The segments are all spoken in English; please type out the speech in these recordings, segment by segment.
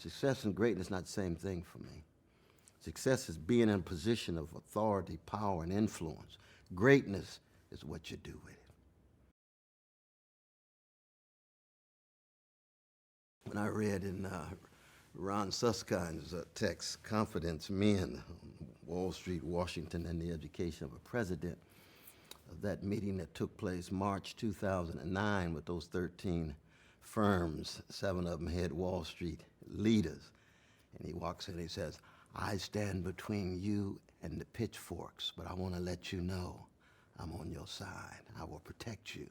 Success and greatness not the same thing for me. Success is being in a position of authority, power, and influence. Greatness is what you do with it. When I read in Ron Suskind's text, Confidence Men, Wall Street, Washington, and the Education of a President, of that meeting that took place March 2009 with those 13 firms, 7 of them head Wall Street leaders. And he walks in and he says, I stand between you and the pitchforks, but I want to let you know I'm on your side. I will protect you.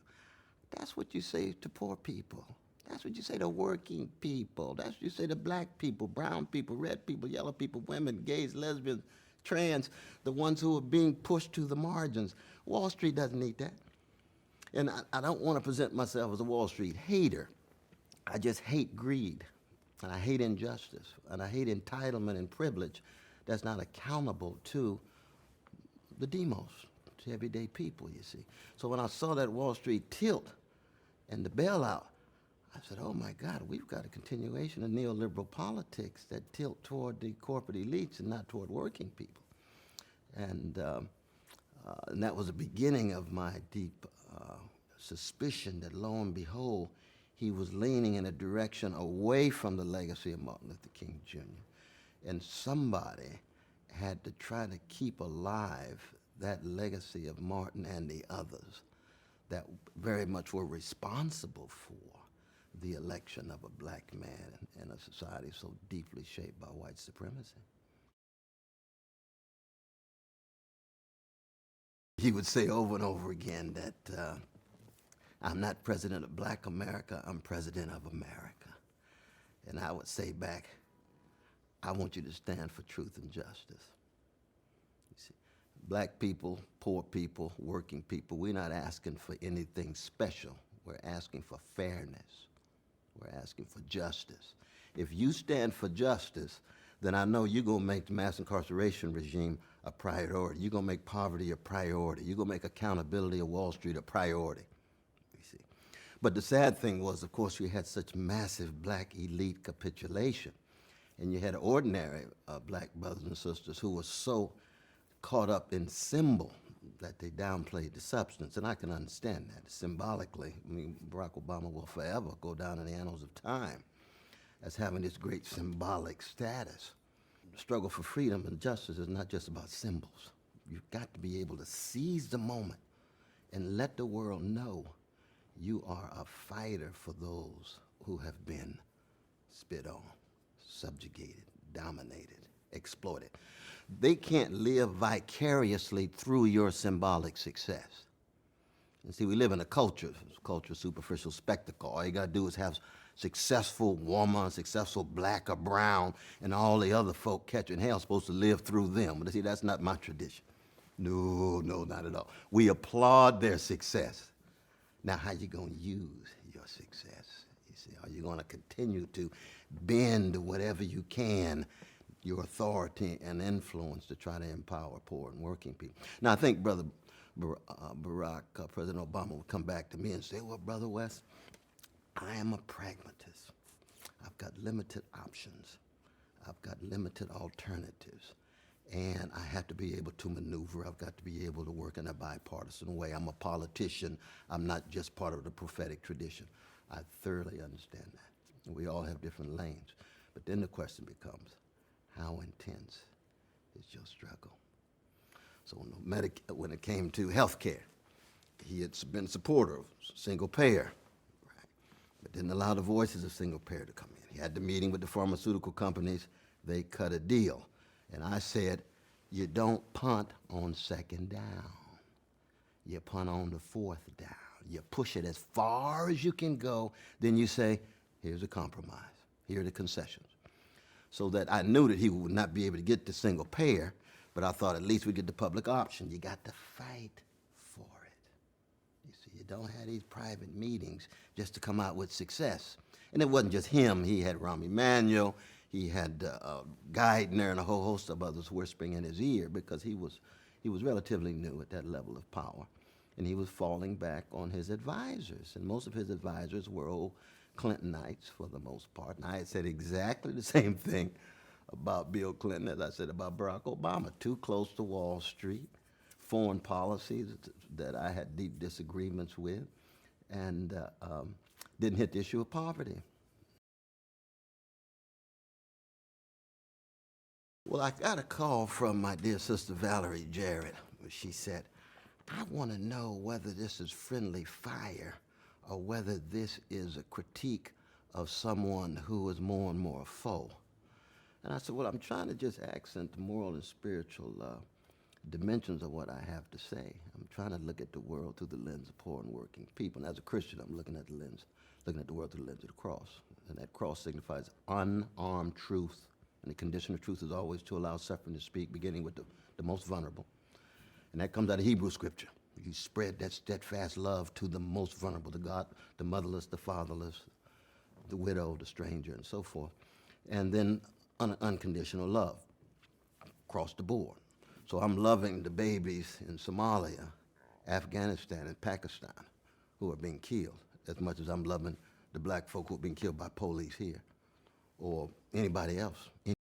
That's what you say to poor people. That's what you say to working people. That's what you say to black people, brown people, red people, yellow people, women, gays, lesbians, trans, the ones who are being pushed to the margins. Wall Street doesn't need that. And I don't want to present myself as a Wall Street hater. I just hate greed, and I hate injustice, and I hate entitlement and privilege that's not accountable to the demos, to everyday people, you see. So when I saw that Wall Street tilt and the bailout, I said, oh my God, we've got a continuation of neoliberal politics that tilt toward the corporate elites and not toward working people. And that was the beginning of my deep suspicion that, lo and behold, he was leaning in a direction away from the legacy of Martin Luther King Jr. And somebody had to try to keep alive that legacy of Martin and the others that very much were responsible for the election of a black man in a society so deeply shaped by white supremacy. He would say over and over again that I'm not president of black America, I'm president of America. And I would say back, I want you to stand for truth and justice. You see, black people, poor people, working people, we're not asking for anything special. We're asking for fairness. We're asking for justice. If you stand for justice, then I know you're going to make the mass incarceration regime a priority. You're going to make poverty a priority. You're going to make accountability of Wall Street a priority. You see. But the sad thing was, of course, you had such massive black elite capitulation. And you had ordinary black brothers and sisters who were so caught up in symbol that they downplayed the substance. And I can understand that. Symbolically, I mean, Barack Obama will forever go down in the annals of time as having this great symbolic status. The struggle for freedom and justice is not just about symbols. You've got to be able to seize the moment and let the world know you are a fighter for those who have been spit on, subjugated, dominated, exploited. They can't live vicariously through your symbolic success. And see, we live in a culture of superficial spectacle. All you gotta do is have successful woman, successful black or brown, and all the other folk catching hell supposed to live through them. But see, that's not my tradition. No, not at all. We applaud their success. Now, how you gonna use your success? You see, are you gonna continue to bend whatever you can, your authority and influence to try to empower poor and working people? Now, I think Brother Barack, President Obama would come back to me and say, well, Brother West, I am a pragmatist. I've got limited options. I've got limited alternatives. And I have to be able to maneuver. I've got to be able to work in a bipartisan way. I'm a politician. I'm not just part of the prophetic tradition. I thoroughly understand that. We all have different lanes. But then the question becomes, how intense is your struggle? So when it came to health care, he had been a supporter of single payer, right? But didn't allow the voices of single payer to come in. He had the meeting with the pharmaceutical companies. They cut a deal. And I said, you don't punt on second down. You punt on the fourth down. You push it as far as you can go. Then you say, here's a compromise. Here are the concessions. So that I knew that he would not be able to get the single payer, but I thought at least we'd get the public option. You got to fight for it. You see, you don't have these private meetings just to come out with success. And it wasn't just him. He had Rahm Emanuel. He had Geithner and a whole host of others whispering in his ear because he was relatively new at that level of power. And he was falling back on his advisors. And most of his advisors were old Clintonites for the most part. And I had said exactly the same thing about Bill Clinton as I said about Barack Obama. Too close to Wall Street, foreign policies that I had deep disagreements with, and didn't hit the issue of poverty. Well, I got a call from my dear sister Valerie Jarrett. She said, I want to know whether this is friendly fire or whether this is a critique of someone who is more and more a foe. And I said, well, I'm trying to just accent the moral and spiritual dimensions of what I have to say. I'm trying to look at the world through the lens of poor and working people. And as a Christian, I'm looking at the world through the lens of the cross. And that cross signifies unarmed truth. And the condition of truth is always to allow suffering to speak, beginning with the most vulnerable. And that comes out of Hebrew scripture. You spread that steadfast love to the most vulnerable, to God, the motherless, the fatherless, the widow, the stranger, and so forth. And then unconditional love across the board. So I'm loving the babies in Somalia, Afghanistan, and Pakistan who are being killed as much as I'm loving the black folk who are being killed by police here or anybody else.